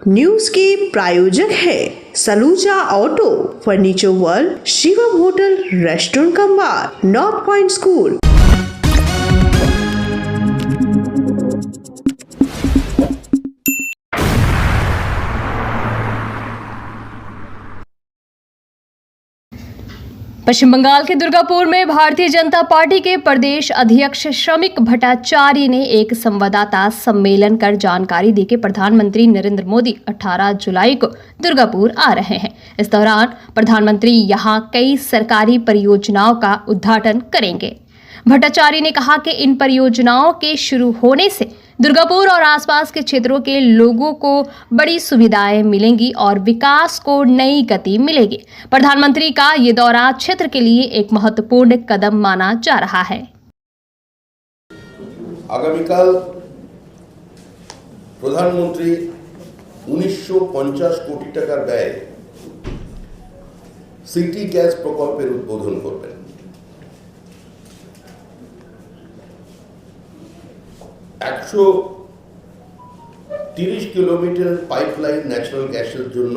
News के प्रायोजक है Saluja auto, furniture world, Shivam hotel, restaurant cum bar, north point school. Paschim Bengal के दुर्गापुर में भारतीय जनता पार्टी के प्रदेश अध्यक्ष श्रमिक भट्टाचार्य ने एक संवाददाता सम्मेलन कर जानकारी दी कि प्रधानमंत्री नरेंद्र मोदी 18 जुलाई को दुर्गापुर आ रहे हैं। इस दौरान प्रधानमंत्री यहां कई सरकारी परियोजनाओं का उद्घाटन करेंगे। भट्टाचार्य ने कहा कि इन परियोजनाओं के शुरू होने से दुर्गापुर और आसपास के क्षेत्रों के लोगों को बड़ी सुविधाएं मिलेंगी और विकास को नई गति मिलेगी। प्रधानमंत्री का ये दौरा क्षेत्र के लिए एक महत्वपूर्ण कदम माना जा रहा है। आगामीकाल प्रधानमंत्री 1950 कोटी टाकार व्यय सिटी গ্যাস प्रकल्पेर उद्बोधन करবেন। 130 किलोमीटर पाइपलाइन ন্যাচারাল গ্যাসের জন্য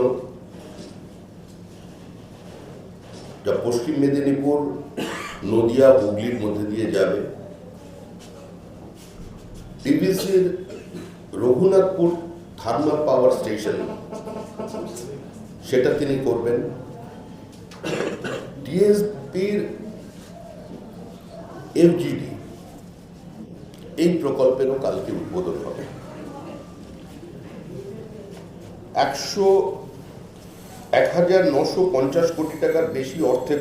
যা পশ্চিম মেদিনীপুর, নদিয়া, হুগলির মধ্যে দিয়ে যাবে। টিবিসির রঘুনাথপুর থার্মাল পাওয়ার স্টেশন সেটা তিনি করবেন। টিএসপির এফজিডি এই প্রকল্পেরও কালকে উদ্বোধন হবে। 1950 কোটি টাকার বেশি অর্থের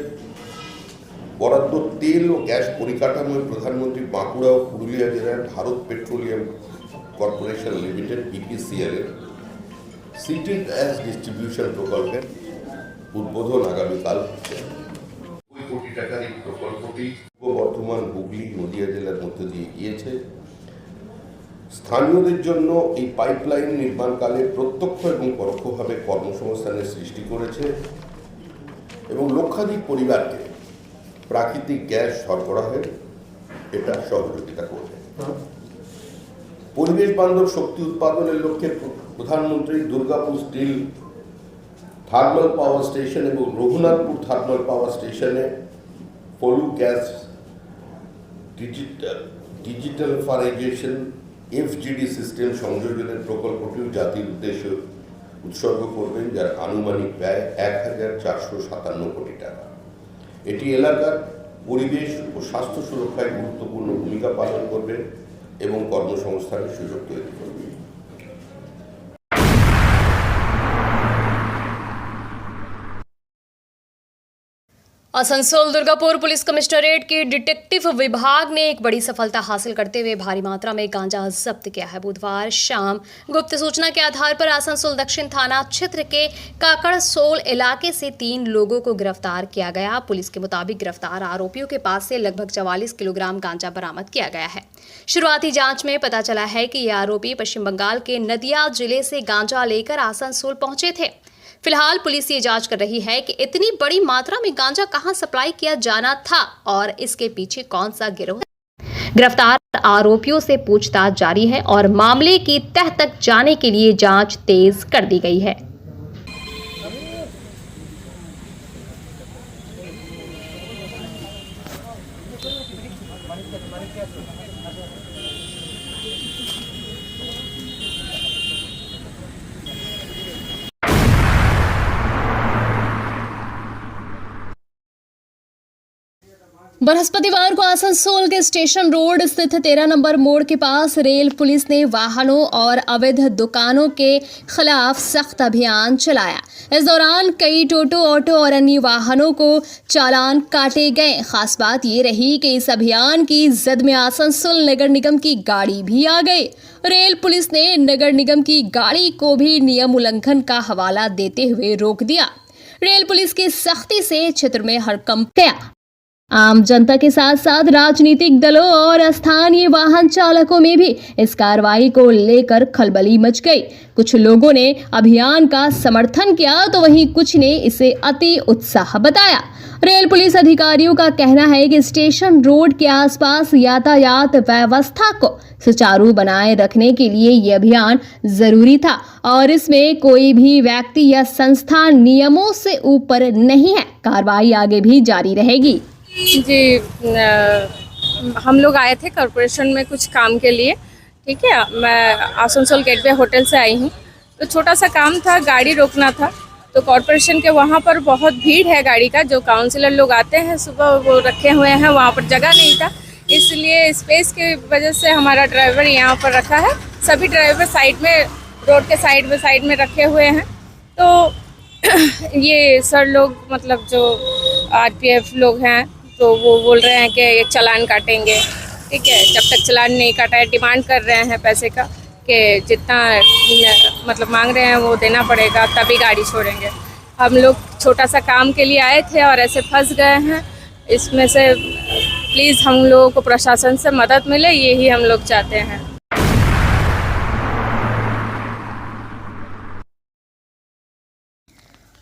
বরাদ্দ তেল ও গ্যাস পরিকাঠামোয় প্রধানমন্ত্রী বাঁকুড়া ও পুরুলিয়া জেলার Bharat petroleum corporation limited BPCL এর সিটি গ্যাস ডিস্ট্রিবিউশন প্রকল্পের উদ্বোধন আগামীকাল হচ্ছে। 2 কোটি টাকার এই প্রকল্পটি পূর্ব বর্ধমান, হুগলি, নদিয়া জেলার মধ্যে দিয়ে গিয়েছে। স্থানীয়দের জন্য এই পাইপলাইন নির্মাণকালে প্রত্যক্ষ এবং পরোক্ষভাবে কর্মসংস্থানের সৃষ্টি করেছে এবং লক্ষাধিক পরিবারকে প্রাকৃতিক গ্যাস সরবরাহে এটা সহযোগিতা করবে। পরিবেশ বান্ধব শক্তি উৎপাদনের লক্ষ্যে প্রধানমন্ত্রী Durgapur steel thermal power station এবং রঘুনাথপুর থার্মাল পাওয়ার স্টেশনে পলু গ্যাস ডিজিটালাইজেশন এফজিডি সিস্টেম সংযোজনের প্রকল্পটিও জাতির উদ্দেশ্যে উৎসর্গ করবেন, যার আনুমানিক ব্যয় 1457 কোটি টাকা। এটি এলাকার পরিবেশ ও স্বাস্থ্য সুরক্ষায় গুরুত্বপূর্ণ ভূমিকা পালন করবে এবং কর্মসংস্থানের সুযোগ তৈরি করবে। आसनसोल दुर्गापुर पुलिस कमिश्नरेट की डिटेक्टिव विभाग ने एक बड़ी सफलता हासिल करते हुए भारी मात्रा में गांजा जब्त किया है। बुधवार शाम गुप्त सूचना के आधार पर आसनसोल दक्षिण थाना क्षेत्र के काकड़सोल इलाके से 3 लोगों को गिरफ्तार किया गया। पुलिस के मुताबिक गिरफ्तार आरोपियों के पास से लगभग 44 किलोग्राम गांजा बरामद किया गया है। शुरुआती जांच में पता चला है कि ये आरोपी पश्चिम बंगाल के नदिया जिले से गांजा लेकर आसनसोल पहुंचे थे। फिलहाल पुलिस ये जांच कर रही है कि इतनी बड़ी मात्रा में गांजा कहां सप्लाई किया जाना था और इसके पीछे कौन सा गिरोह है। गिरफ्तार आरोपियों से पूछताछ जारी है और मामले की तह तक जाने के लिए जांच तेज कर दी गई है। बृहस्पतिवार को आसनसोल के स्टेशन रोड स्थित 13 नंबर मोड़ के पास रेल पुलिस ने वाहनों और अवैध दुकानों के खिलाफ सख्त अभियान चलाया। इस दौरान कई टोटो, ऑटो और अन्य वाहनों को चालान काटे गए। खास बात ये रही कि इस अभियान की जद में आसनसोल नगर निगम की गाड़ी भी आ गई। रेल पुलिस ने नगर निगम की गाड़ी को भी नियम उल्लंघन का हवाला देते हुए रोक दिया। रेल पुलिस की सख्ती से क्षेत्र में हड़कंप गया। आम जनता के साथ साथ राजनीतिक दलों और स्थानीय वाहन चालकों में भी इस कार्रवाई को लेकर खलबली मच गई। कुछ लोगों ने अभियान का समर्थन किया तो वहीं कुछ ने इसे अति उत्साह बताया। रेल पुलिस अधिकारियों का कहना है कि स्टेशन रोड के आसपास यातायात व्यवस्था को सुचारू बनाए रखने के लिए ये अभियान जरूरी था और इसमें कोई भी व्यक्ति या संस्था नियमों से ऊपर नहीं है। कार्रवाई आगे भी जारी रहेगी। जी, हम लोग आए थे कॉरपोरेशन में कुछ काम के लिए। ठीक है, मैं आसनसोल गेटवे होटल से आई हूँ। तो छोटा सा काम था, गाड़ी रोकना था। तो कॉरपोरेशन के वहाँ पर बहुत भीड़ है गाड़ी का, जो काउंसिलर लोग आते हैं सुबह वो रखे हुए हैं, वहाँ पर जगह नहीं था, इसलिए स्पेस की वजह से हमारा ड्राइवर यहाँ पर रखा है। सभी ड्राइवर साइड में, रोड के साइड में रखे हुए हैं। तो ये सर लोग मतलब जो आरपीएफ लोग हैं तो वो बोल रहे हैं कि एक चालान काटेंगे। ठीक है, जब तक चालान नहीं काटा है डिमांड कर रहे हैं पैसे का कि जितना मतलब मांग रहे हैं वो देना पड़ेगा तभी गाड़ी छोड़ेंगे। हम लोग छोटा सा काम के लिए आए थे और ऐसे फंस गए हैं। इसमें से प्लीज़ हम लोगों को प्रशासन से मदद मिले, यही हम लोग चाहते हैं।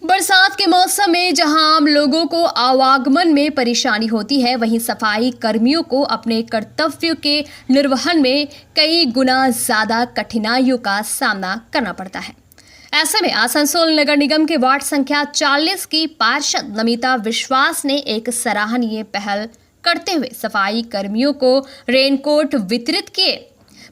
बरसात के मौसम में जहां आम लोगों को आवागमन में परेशानी होती है, वहीं सफाई कर्मियों को अपने कर्तव्यों के निर्वहन में कई गुना ज्यादा कठिनाइयों का सामना करना पड़ता है। ऐसे में आसनसोल नगर निगम के वार्ड संख्या 40 की पार्षद नमिता विश्वास ने एक सराहनीय पहल करते हुए सफाई कर्मियों को रेनकोट वितरित किए।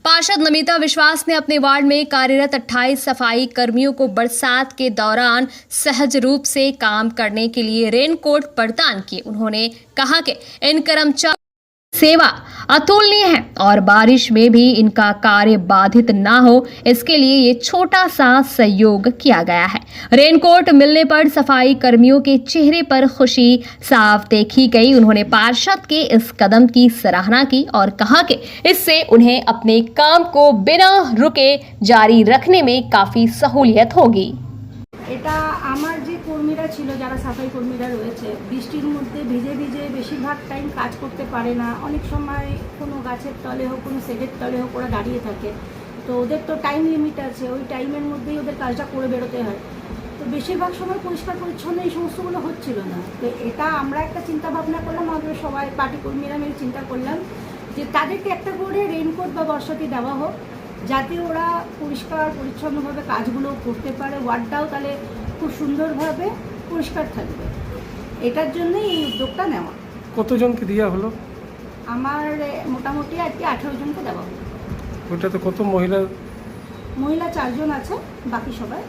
पार्षद नमिता विश्वास ने अपने वार्ड में कार्यरत 28 सफाई कर्मियों को बरसात के दौरान सहज रूप से काम करने के लिए रेनकोट प्रदान किए। उन्होंने कहा कि इन कर्मचारियों सेवा अतुलनीय है और बारिश में भी इनका कार्य बाधित ना हो, इसके लिए ये छोटा सा सहयोग किया गया है। रेनकोट मिलने पर सफाई कर्मियों के चेहरे पर खुशी साफ देखी गई। उन्होंने पार्षद के इस कदम की सराहना की और कहा कि इससे उन्हें अपने काम को बिना रुके जारी रखने में काफी सहूलियत होगी। এটা আমার যে কর্মীরা ছিল, যারা সাফাই কর্মীরা রয়েছে, বৃষ্টির মধ্যে ভিজে ভিজে বেশিরভাগ টাইম কাজ করতে পারে না। অনেক সময় কোনো গাছের তলে হোক, কোনো শেডের তলে হোক ওরা দাঁড়িয়ে থাকে। তো ওদের তো টাইম লিমিট আছে, ওই টাইমের মধ্যেই ওদের কাজটা করে বেরোতে হয়। তো বেশিরভাগ সময় পরিষ্কার পরিচ্ছন্ন এই সমস্তগুলো হচ্ছিল না। তো এটা আমরা একটা চিন্তা ভাবনা করলাম, আমাদের সবাই পার্টি কর্মীরা মিলে চিন্তা করলাম যে তাদেরকে একটা করে রেইনকোট বা বর্ষাতি দেওয়া হোক, যাতে ওরা পরিষ্কার পরিচ্ছন্নভাবে কাজগুলো করতে পারে, ওয়ার্ডটাও তাহলে খুব সুন্দরভাবে পরিষ্কার থাকবে। এটার জন্যই এই উদ্যোগটা নেওয়া। কতজনকে দেওয়া হলো? আমার মোটামুটি আর কি 18 জনকে দেওয়া হলো। ওটাতে কত মহিলা? মহিলা 4 জন আছে, বাকি সবাই।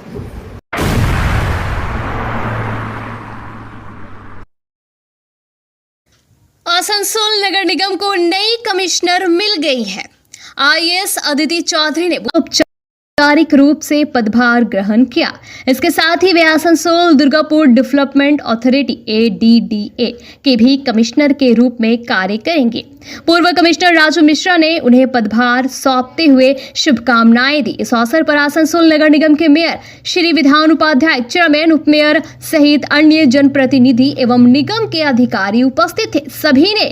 आसनसोल नगर निगम को नई कमिश्नर मिल गई है। आईएएस अदिति चौधरी ने औपचारिक रूप से पदभार ग्रहण किया। इसके साथ ही वे Asansol Durgapur development authority ADDA के भी कमिश्नर के रूप में कार्य करेंगे। पूर्व कमिश्नर राजू मिश्रा ने उन्हें पदभार सौंपते हुए शुभकामनाएं दी। इस अवसर पर आसनसोल नगर निगम के मेयर श्री विधान उपाध्याय, चेयरमैन, उपमेयर सहित अन्य जनप्रतिनिधि एवं निगम के अधिकारी उपस्थित थे। सभी ने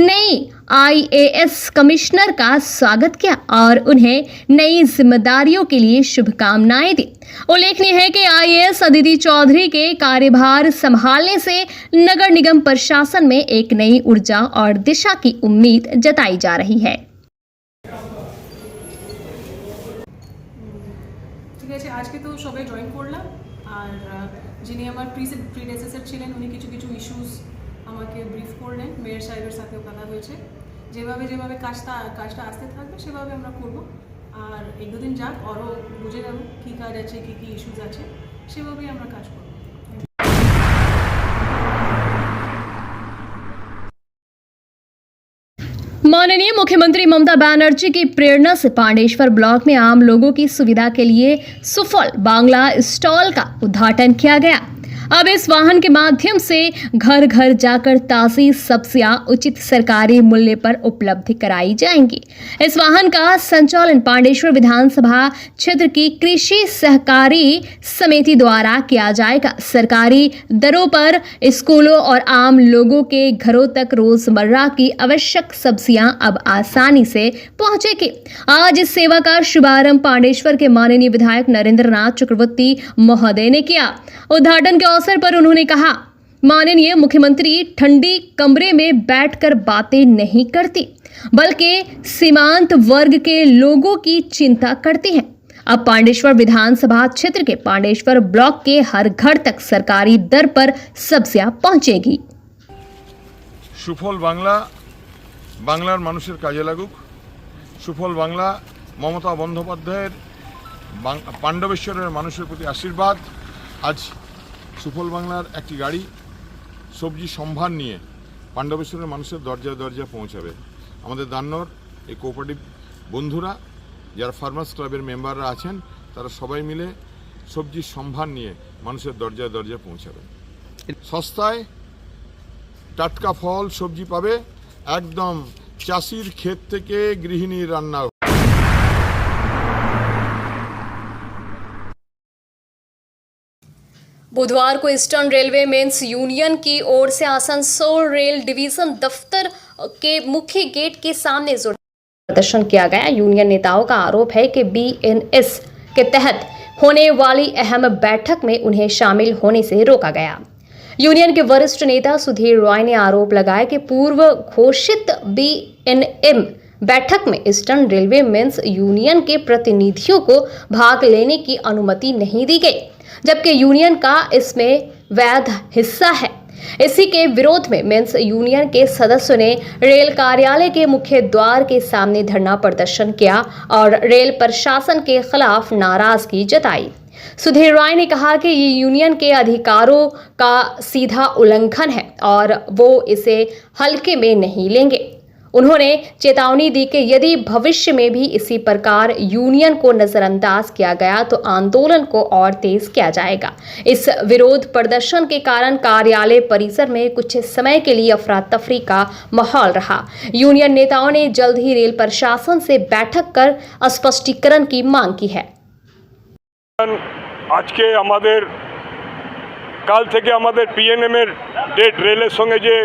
नई IAS कमिश्नर का स्वागत किया और उन्हें नई जिम्मेदारियों के लिए शुभकामनाएं दी। उल्लेखनीय है कि IAS अदिति चौधरी के कार्यभार संभालने से नगर निगम प्रशासन में एक नई ऊर्जा और दिशा की उम्मीद जताई जा रही है। ঠিক আছে, আজকে তো সবাই জয়েন করলাম। আর যিনি আমার প্রিডেসেসর ছিলেন উনি কিছু কিছু ইস্যুস আমাকে ব্রিফ করলেন। মেয়র সাহেবের সাথেও কথা হয়েছে, যেভাবে কাজটা আসতে থাকবে সেভাবে আমরা করব। আর এক দুদিন যাক, আরও বুঝে যাবো কী কাজ আছে, কী কী ইস্যুস আছে, সেভাবেই আমরা কাজ করব। माननीय मुख्यमंत्री ममता बनर्जी की प्रेरणा से पांडेश्वर ब्लॉक में आम लोगों की सुविधा के लिए सुफल बांग्ला स्टॉल का उद्घाटन किया गया। अब इस वाहन के माध्यम से घर घर जाकर ताज़ी सब्जियां उचित सरकारी मूल्य पर उपलब्ध कराई जाएंगी। इस वाहन का संचालन पांडेश्वर विधानसभा क्षेत्र की कृषि सहकारी समिति द्वारा किया जाएगा। सरकारी दरों पर स्कूलों और आम लोगों के घरों तक रोजमर्रा की आवश्यक सब्जियां अब आसानी से पहुंचेगी। आज इस सेवा का शुभारंभ पांडेश्वर के माननीय विधायक नरेंद्र नाथ चक्रवर्ती महोदय ने किया। उद्घाटन के अवसर पर उन्होंने कहा, माननीय मुख्यमंत्री ठंडी कमरे में बैठकर बातें नहीं करती, बल्कि सीमांत वर्ग के लोगों की चिंता करती हैं। अब पांडेश्वर विधानसभा क्षेत्र के पांडेश्वर ब्लॉक के हर घर तक सरकारी दर पर सब्जियां पहुंचेगी। সুফল বাংলা বাংলার মানুষের কাজে লাগুক। সুফল বাংলা মমতা বন্দ্যোপাধ্যায়ের পাণ্ডবেশ্বরের মানুষের প্রতি আশীর্বাদ। আজ সুফল বাংলার একটি গাড়ি সবজি সম্ভার নিয়ে পাণ্ডবেশ্বরের মানুষের দরজায় দরজায় পৌঁছাবে। আমাদের দান্নর এই কোঅপারেটিভ বন্ধুরা যারা ফার্মার্স ক্লাবের মেম্বাররা আছেন তারা সবাই মিলে সবজির সম্ভার নিয়ে মানুষের দরজায় দরজায় পৌঁছাবে। সস্তায় টাটকা ফল সবজি পাবে, একদম চাষির ক্ষেত থেকে গৃহিণীর রান্না। बुधवार को ईस्टर्न रेलवे मेंस यूनियन की ओर से आसनसोल रेल डिवीजन दफ्तर के मुख्य गेट के सामने प्रदर्शन किया गया। यूनियन नेताओं का आरोप है कि BNS के तहत होने वाली अहम बैठक में उन्हें शामिल होने से रोका गया। यूनियन के वरिष्ठ नेता सुधीर रॉय ने आरोप लगाया कि पूर्व घोषित BNM बैठक में ईस्टर्न रेलवे मेंस यूनियन के प्रतिनिधियों को भाग लेने की अनुमति नहीं दी गई, जबकि यूनियन का इसमें वैध हिस्सा है। इसी के विरोध में मेंस यूनियन के सदस्यों ने रेल कार्यालय के मुख्य द्वार के सामने धरना प्रदर्शन किया और रेल प्रशासन के खिलाफ नाराजगी जताई। सुधीर रॉय ने कहा कि ये यूनियन के अधिकारों का सीधा उल्लंघन है और वो इसे हल्के में नहीं लेंगे। उन्होंने चेतावनी दी कि यदि भविष्य में भी इसी प्रकार यूनियन को नजरअंदाज किया गया तो आंदोलन को और तेज किया जाएगा। इस विरोध प्रदर्शन के कारण कार्यालय परिसर में कुछ समय के लिए अफरा तफरी का माहौल रहा। यूनियन नेताओं ने जल्द ही रेल प्रशासन से बैठक कर स्पष्टीकरण की मांग की है। আজকে আমাদের কাল থেকে আমাদের PNM এর ডেট রেলের সঙ্গে যে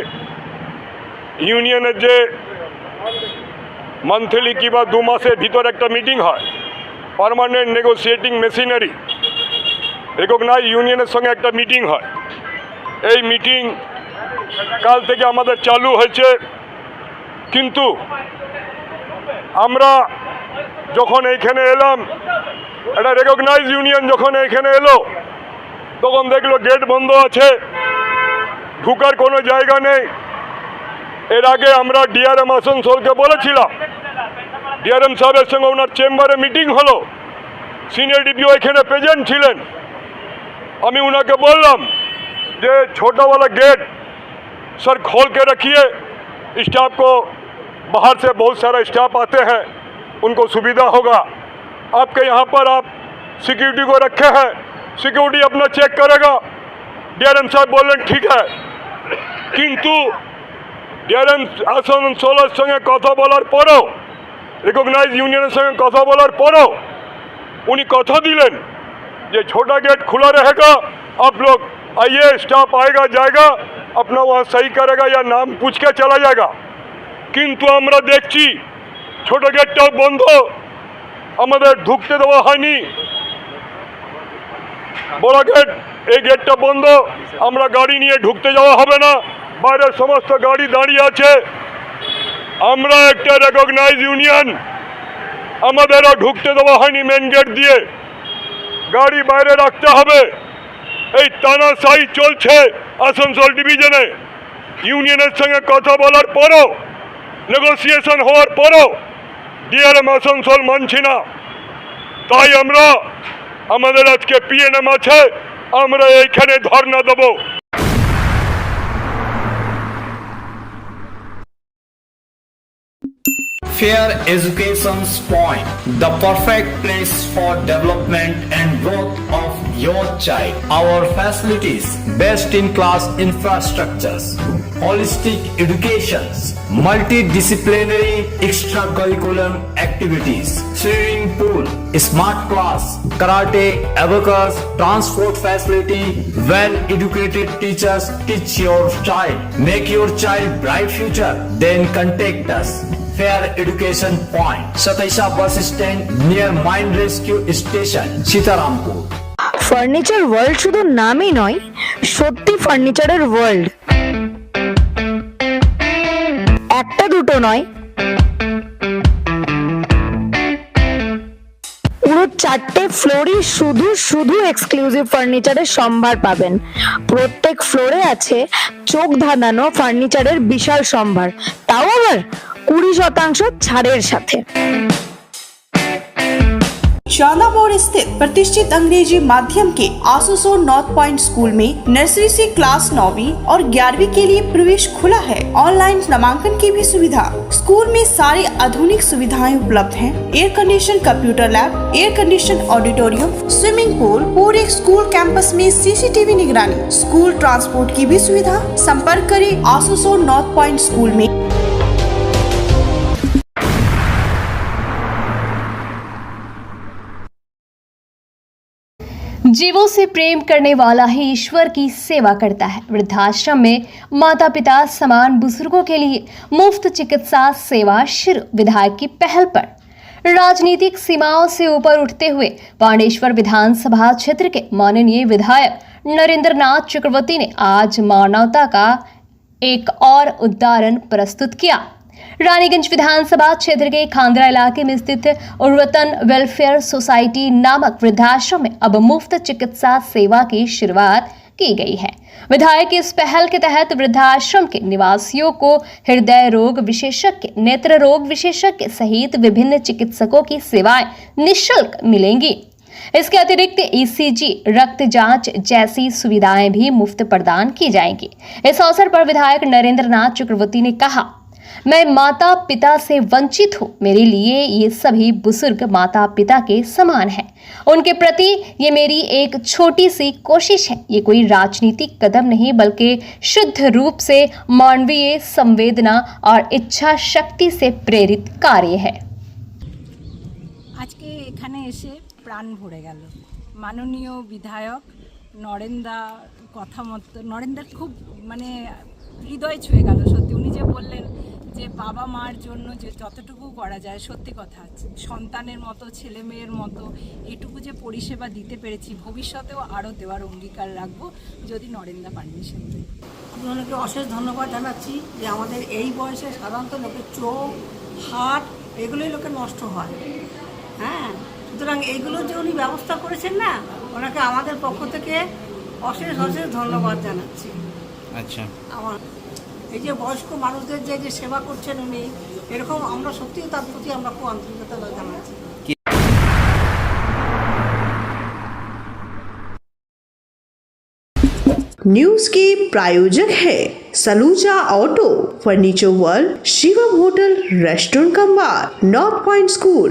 ইউনিয়নের যে মান্থলি কিংবা 2 মাসের ভিতর একটা মিটিং হয়, পার্মানেন্ট নেগোসিয়েটিং মেশিনারি রেকগনাইজ ইউনিয়নের সঙ্গে একটা মিটিং হয়। এই মিটিং কাল থেকে আমাদের চালু হয়েছে, কিন্তু আমরা যখন এইখানে এলাম, একটা রেকগনাইজ ইউনিয়ন যখন এখানে এলো তখন দেখলো গেট বন্ধ আছে, ঢুকার কোনো জায়গা নেই। এর আগে আমরা DRM আসানসোলকে বলেছিলাম, DRM সাহেবের সঙ্গে ওনার চেম্বারে মিটিং হলো, সিনিয়র DPO এখানে প্রেজেন্ট ছিলেন। আমি ওনাকে বললাম যে छोटा वाला गेट सर खोल के रखिए, स्टाफ को बाहर से बहुत सारा स्टाफ आते हैं, उनको सुविधा होगा। आपके यहाँ पर आप सिक्योरिटी को रखे हैं, सिक्योरिटी अपना चेक करेगा। DRM साहब बोल रहे ठीक है, किंतु DRM আসানসোলের সঙ্গে কথা বলার পরও, রিকগনাইজ ইউনিয়নের সঙ্গে কথা বলার পরও उन्हीं কথা দিলেন যে छोटा गेट खुला रहेगा, आप लोग आइए, स्टाफ आएगा जाएगा, अपना वहाँ सही करेगा या नाम पूछ के चला जाएगा। किंतु আমরা দেখছি ছোট গেটটাও বন্ধ, আমাদের ঢুকতে দেওয়া হয়নি। বড় গেট, এই গেটটা বন্ধ, আমরা গাড়ি নিয়ে ঢুকতে যাওয়া হবে না, বাইরের সমস্ত গাড়ি দাঁড়িয়ে আছে। আমরা একটা রেকগনাইজ ইউনিয়ন, আমাদেরও ঢুকতে দেওয়া হয়নি মেন গেট দিয়ে, গাড়ি বাইরে রাখতে হবে। এই তানাশাই চলছে আসানসোল ডিভিশনে। ইউনিয়নের সঙ্গে কথা বলার পরও, নেগোসিয়েশন হওয়ার পরও DRM আসানসোল মানছি না। তাই আমরা আমাদের আজকে PNM আছে, আমরা এইখানে ধর্ণা দেব। Fair Education's Point, the perfect place for development and growth of your child. Our facilities, best in class infrastructures, holistic educations, multidisciplinary extracurricular activities, swimming pool, smart class, karate, abacus, transport facility, well educated teachers teach your child. Make your child bright future, then contact us. Fair Education Point, Sataisha bus stand near Mine Rescue Station, Sitarampur. Furniture world শুধু নামই নয়, সত্যি ফার্নিচারের world. একটা দুটো নয়, পুরো 4টে ফ্লোরই শুধু শুধু এক্সক্লুসিভ ফার্নিচারের সম্ভার পাবেন। প্রত্যেক ফ্লোরে আছে চোখ ধাঁধানো ফার্নিচারের বিশাল সম্ভার, তাও আবার 20% ছাড়ের সাথে। शाला मोड़ स्थित प्रतिष्ठित अंग्रेजी माध्यम के आसुसो नॉर्थ पॉइंट स्कूल में नर्सरी से क्लास 9वीं और 11वीं के लिए प्रवेश खुला है। ऑनलाइन नामांकन की भी सुविधा। स्कूल में सारी आधुनिक सुविधाएं उपलब्ध हैं। Air condition computer lab, air condition auditorium, swimming pool, पूरे स्कूल कैंपस में सीसीटीवी निगरानी, स्कूल ट्रांसपोर्ट की भी सुविधा। संपर्क करें आसुसो नॉर्थ पॉइंट स्कूल में। जीवों से प्रेम करने वाला ही ईश्वर की सेवा करता है। वृद्धाश्रम में माता पिता समान बुजुर्गों के लिए मुफ्त चिकित्सा सेवा शुरू। विधायक की पहल पर राजनीतिक सीमाओं से ऊपर उठते हुए पांडेश्वर विधानसभा क्षेत्र के माननीय विधायक नरेंद्र नाथ चक्रवर्ती ने आज मानवता का एक और उदाहरण प्रस्तुत किया। रानीगंज विधानसभा क्षेत्र के खांदरा इलाके में स्थित उर्वतन वेलफेयर सोसाइटी नामक वृद्धाश्रम में अब मुफ्त चिकित्सा सेवा की शुरुआत की गई है। विधायक की इस पहल के तहत वृद्धाश्रम के निवासियों को हृदय रोग विशेषज्ञ, नेत्र रोग विशेषज्ञ सहित विभिन्न चिकित्सकों की सेवाएं निःशुल्क मिलेंगी। इसके अतिरिक्त ईसीजी, रक्त जांच जैसी सुविधाएं भी मुफ्त प्रदान की जाएंगी। इस अवसर पर विधायक नरेंद्र नाथ चक्रवर्ती ने कहा, मैं माता पिता से वंचित हूँ। मेरे लिए ये सभी बुजुर्ग माता पिता के समान हैं। उनके प्रति ये मेरी एक छोटी सी कोशिश है। ये कोई राजनीतिक कदम नहीं बल्कि शुद्ध रूप से मानवीय संवेदना और इच्छा शक्ति से प्रेरित कार्य है। আজকে এখানে এসে প্রাণ ভরে গেল। মাননীয় বিধায়ক নরেন্দ্র খুব হৃদয় ছুঁয়ে গেল সত্যি। উনি যে বললেন যে বাবা মার জন্য যে যতটুকু করা যায়, সত্যি কথা, সন্তানের মতো ছেলে মেয়ের মতো এটুকু যে পরিষেবা দিতে পেরেছি, ভবিষ্যতেও আরও দেওয়ার অঙ্গীকার রাখবো যদি নরেন্দ্র পারমিশন দেয়। আপনাকে অশেষ ধন্যবাদ জানাচ্ছি যে আমাদের এই বয়সে সাধারণত লোকের চোখ, হাত এগুলোই লোকের নষ্ট হয়। হ্যাঁ, সুতরাং এইগুলো যে উনি ব্যবস্থা করেছেন না, ওনাকে আমাদের পক্ষ থেকে অশেষ অশেষ ধন্যবাদ জানাচ্ছি। আচ্ছা, আমার এই যে বয়স্ক মানুষদের যে সেবা করছেন উনি, এরকম আমরা সত্যিই তার প্রতি আমরা খুব আন্তরিকতা জানাচ্ছি। न्यूज के प्रायोजक है Saluja auto, furniture world, Shivam hotel, restaurant cum bar, north point school.